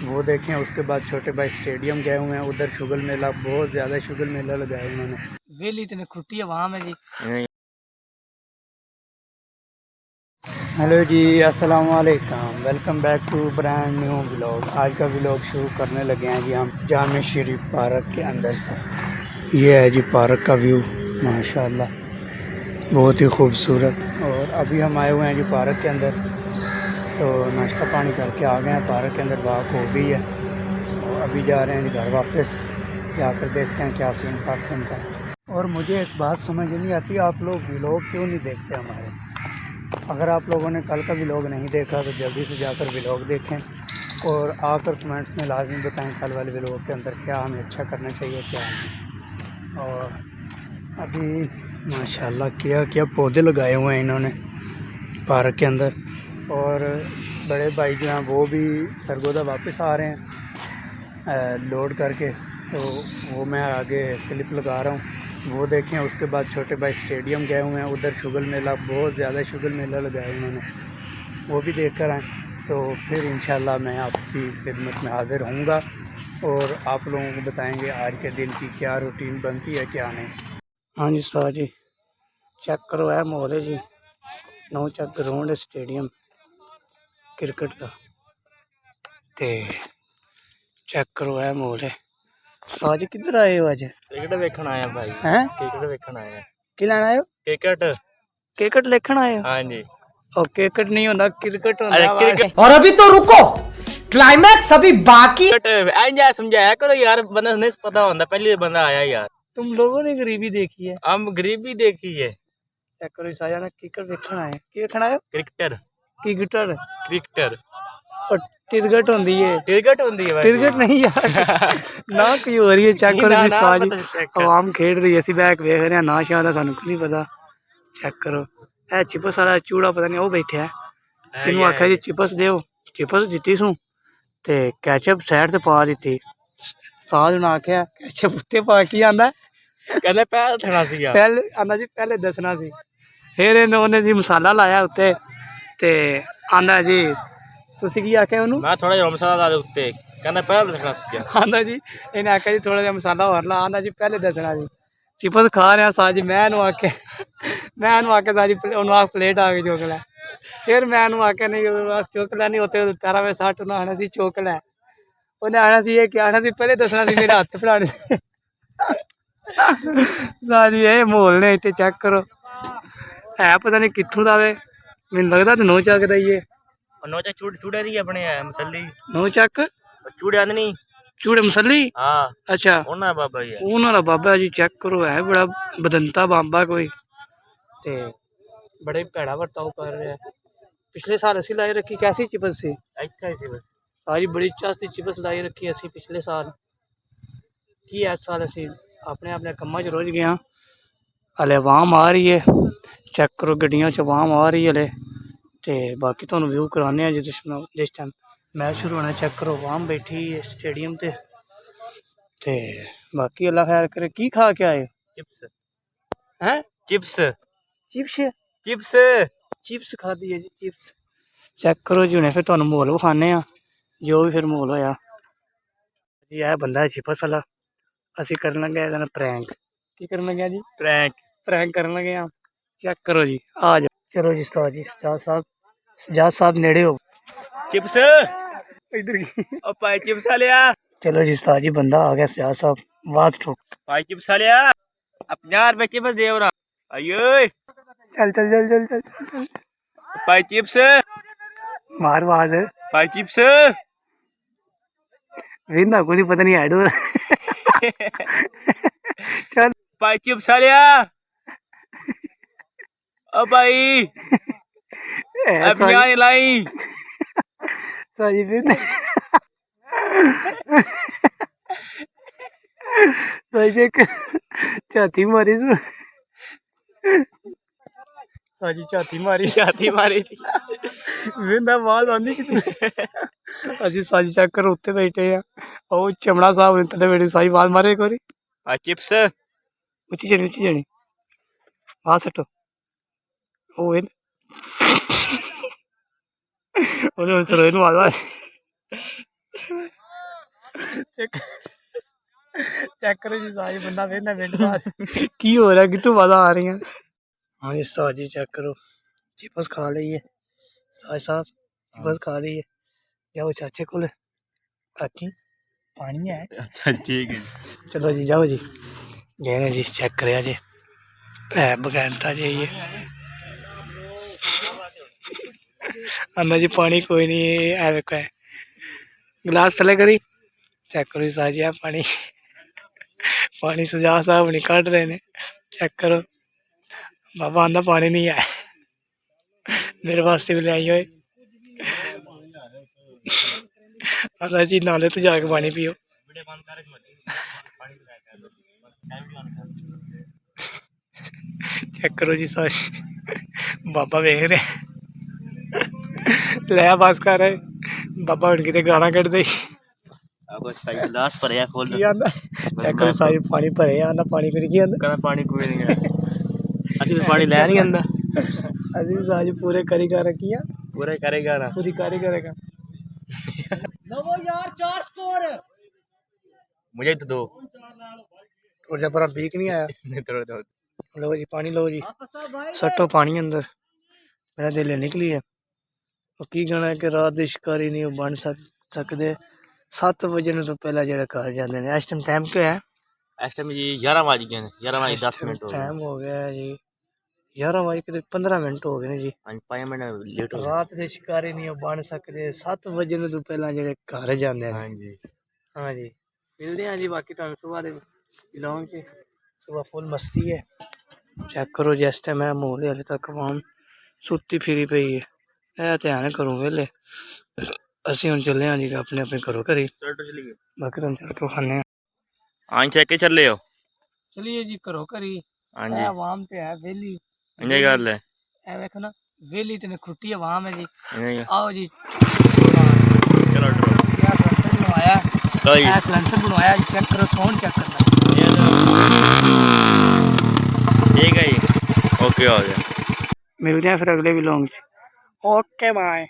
वो देखें। उसके बाद छोटे भाई स्टेडियम गए हुए हैं, उधर शुगल मेला, बहुत ज़्यादा शुगल मेला लगाया उन्होंने। वेली इतनी खुट्टी है वहाँ में जी। हेलो जी, अस्सलाम वालेकुम, welcome back to brand new vlog. आज का व्लॉग शुरू करने लगे हैं जी हम जामे शरीफ पार्क के अंदर से। ये है जी पार्क का व्यू, माशाल्लाह बहुत ही खूबसूरत। और अभी हम आए हुए हैं जी पार्क के अंदर, तो नाश्ता पानी करके आ गए हैं पार्क के अंदर, वॉक हो गई है और अभी जा रहे हैं घर वापस, जाकर देखते हैं क्या सीन पार्क बनता है। और मुझे एक बात समझ नहीं आती, आप लोग व्लॉग क्यों नहीं देखते हमारे? अगर आप लोगों ने कल का व्लॉग नहीं देखा तो जल्दी से जाकर व्लॉग देखें और आकर कमेंट्स में लाजमी बताएं कल वाले व्लॉग के अंदर क्या हमें अच्छा करना चाहिए क्या नहीं। और अभी माशाल्लाह क्या क्या पौधे लगाए हुए हैं इन्होंने पार्क के अंदर। और बड़े भाई जो हैं वो भी सरगोदा वापस आ रहे हैं लोड करके, तो वो मैं आगे क्लिप लगा रहा हूँ, वो देखें। उसके बाद छोटे भाई स्टेडियम गए हुए हैं, उधर शुगल मेला, बहुत ज़्यादा शुगल मेला लगाया उन्होंने, वो भी देख कर आएँ। तो फिर इंशाल्लाह मैं आपकी खिदमत में हाज़िर होऊंगा और आप लोगों को बताएंगे आज के दिन की क्या रूटीन बनती है क्या नहीं। हाँ जी सर जी, चेक करो है माहौल है जी, नौ चक ग्राउंड स्टेडियम क्रिकेट का, ते चेक करो है माहौल है। साज किधर आए हो आज? क्रिकेट देखने आया भाई। हैं? क्रिकेट देखने आया। की लेना आए हो? क्रिकेट। क्रिकेट देखने आए हो? हाँ जी। और क्रिकेट नहीं होता, क्रिकेट होता अरे है। क्रिकेट। और अभी तो रुको, क्लाइमैक्स अभी बाकी। क्रिकेट समझाया करो यार, बंदा नहीं पता होता, पहले बंदा आया यार। तुम लोगों ने गरीबी देखी है, हम गरीबी देखी है। चेक करो साजा ना, क्रिकेट देखना है, की देखना है? क्रिकेटर। क्रिकेटर क्रिकेटर और टिरगट होंदी है। क्रिकेट होती है भाई। क्रिकेट नहीं यार ना कोई हो रही है। चेक करो जी साज आवाम खेड रही है, ਅਸੀਂ बैक वेख रहे हैं ना, शायद सानू नहीं पता। चेक करो ए चिपस वाला चूड़ा पता नहीं वो बैठा है, इनू आख्या जी चिपस देओ, चिपस दिती सू ते कैचअप साइड ते पा दी। साज ने आख्या कैचअप उत्ते पा की आंदा, कहने पैर दसना सी यार, पहले आंदा जी पहले दसना सी। फिर उन्हें जी मसाला लाया उत्ते ते आंदा जी तुसी की आख्या उन्होंने? मैं थोड़ा जिहा मसाला ला दे उत्ते, कहने पैर दसना सी। आंदा जी इन्हें आख्या जी थोड़ा जिहा मसाला होर ला, आंदा जी पहले दसना जी। चिपस खा रहा साजी, मैं आख्या साजी उन्होंने प्लेट आ गई चुक लै। फिर मैं आख्या नहीं चुक लै, नहीं होते पैरा में सट, उन्हें आना सी चुक लै, उन्हें आना सी ये क्या आना सी पहले दसना सी, मेरे हथ फड़ाने साजी। ये माहौल ने इतने चेक करो है पता नहीं कित्थों दा वे, मैनूं लगदा ते नौ चक दा ही है। नोचा चूड़े दी अपने मसली नौ चक चूड़े आंदे नहीं, चूड़े मसली। हाँ अच्छा उन्होंने बाबा जी उन्होंने बाबा जी। चेक करो है बड़ा बदंता बाबा कोई, ते बड़े भैड़ा बर्ताव कर रहा है। पिछले साल असी लाई रखी, कैसी चिपस सी इत्थे सी बस। सारी बड़ी चास्ती चिपस लाई रखी असी पिछले साल, की इस साल असी अपने अपने कम्मा च रुझ गए। हले आवाम आ रही है, चेक करो गड्डियां च आवाम आ रही है हले। ते बाकी तुहानूं व्यू कराने जिस टाइम मैच शुरू होना। चेक करो आवाम बैठी है स्टेडियम ते बाकी अल्लाह खैर करे। की खा के आए चिप्स हैं? Chips chips chips chips khadi है जी, चिप्स। चेक करो जी, हुणे फिर तुहानूं माहौल विखाने आ जो भी फिर माहौल होया जी। यह बंदा है चिप्स वाला, असी करन लगे इहदे नाल प्रैंक। की करन लगे जी? प्रैंक। प्रैंक करन लगे हाँ। चेक करो जी, आ जाओ। चलो जी उस्ताद जी, सजाद साहब नेड़े हो चिप्स इधर की। ओ भाई चिप्स लिया। चलो जी उस्ताद जी, बंदा आ गया सजाद साहब, आवाज ठोक। भाई चिप्स लिया, अब 50 रुपए चिप्स दे रहा। अयो चल चल चल चल चल चल, चल। भाई चिप्स, मार आवाज भाई चिप्स विंदा को नहीं पता नहीं ऐड हो चल भाई चिप्स लिया। ओ भाई अब यहाँ लाई साजी विंदा साजी छाती मारी साजी छाती मारी विंदा आवाज आंदी कि असी साजी चेक करो उत्ते बैठे हैं, ओ चमड़ा साहब ने थल्ले बैठे, साई आवाज मारे एक बारी। भाई चिप्स उच्ची जनी आ सटो ओ इन ओने सरोइन आवाज चेक करो जी साज बंदा वेना मिनट बाद की हो रहा है कितों आवाज़ां आ रही हैं। हाँ जी साज जी चेक करो चिप्स खा ली है साज साहब चिप्स खा ली है जाओ चाचे को काकी पानी है। अच्छा ठीक है चलो जी जाओ जी गए ने जी चेक करें जी है बगैरता जी ये अंदर जी पानी कोई नहीं है देखो है गिलास थले करी चेक करो साज जी पानी पानी सजा साहब नहीं कट रहे ने चेक करो बाबा आंदा पानी नहीं है मेरे वास्ते भी ले आई हुए आंदा जी नाले तो जाके पानी पियो चेक करो जी साज बाबा वेख रहे ले बस कर बाबा हूँ कितने गाना कट दे अब सही गिलास भरिया खोल की आंदा चेक करो साज पानी भरे आंदा पानी फिर की आंदा कहना पानी कोई नहीं है ਅਸੀਂ ਪਾਣੀ ਲੈ ਨਹੀਂ ਆਂਦਾ ਅਸੀਂ ਸਾਜ पूरे करी कर रखी है पूरे करेगा ना पूरी कारी करेगा लो यार 4 स्कोर मुझे तो दो और जब पर बीक नहीं आया नहीं तो दो लो जी पानी लो जी सट्टो पानी अंदर मेरा दिल निकली है और की कहना है कि रात की शिकारी नहीं बन सकते 7 बजे तो पहला जो घर जाते हैं इस टाइम क्या है इस टाइम जी 11 बज गए हैं 11 बज 10 मिनट हो गए टाइम हो गया है जी 11 बज के 15 मिनट हो गए ने जी हाँ 5 मिनट लेट हो गए रात के शिकारी नहीं बन सकते 7 बजे तो पहला जो घर जाते हैं हाँ जी हाँ जी मिलते हैं जी बाकी तुम सुबह के बिलोंग से सुबह फुल मस्ती है चेक करो जी इस टाइम है माहौल हाले तक आवाम सुती फिरी पई है ध्यान करो वेले असी हम चले हाँ जी अपने अपने घरों घरी बाकी तुम चल के खाने हाँ चेक के चले हो चलिए जी घरों घरी हाँ जी आवाम तो है वेली इंजय गल है ए वेखो ना वेली ते खुट्टी आवाम है जी इंजय आओ जी चलो बनवाया लो जी सलेंसर बनवाया चेक करो सोन चेक करना ठीक है जी ओके हो गया मिलते हैं फिर अगले व्लॉग ओके बाय।